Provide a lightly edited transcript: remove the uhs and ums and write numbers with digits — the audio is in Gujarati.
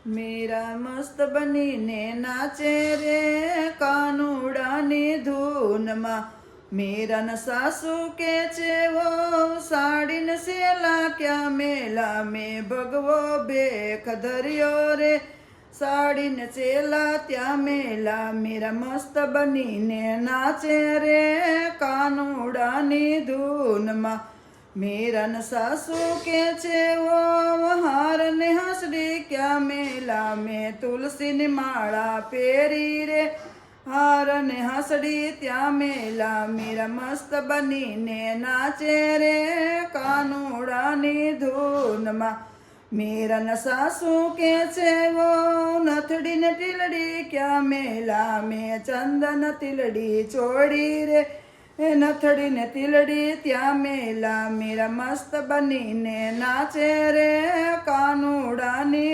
મીરા મસ્ત બનીને નાચે રે કાનુડાની ધૂનમાં. મીરાના સાસુ કે છે વો સાડીને સેલા ક્યાં મેલા, મેં ભગવો ભેખ ધર્યો રે સાડીને ચેલા ત્યાં મેલા. મીરા મસ્ત બનીને નાચે રે કાનુડાની ધૂનમાં. મીરાના સાસુ કે છે વો હાર ને હાસડી ક્યાં મેલા, મેં તુલસીની માળા પહેરી રે હાર ને હાસડી ત્યાં મેલા. મીરા મસ્ત બનીને નાચે રે કાનુડાની ધૂનમાં. મીરાના સાસુ કે છે વો નથડી ને ટીલડી ક્યાં મેલા, મેં ચંદન તીલડી ચોડી રે નથડી ને તીલડી ત્યાં મેલા. મીરા મસ્ત બનીને નાચે રે કાનુડાની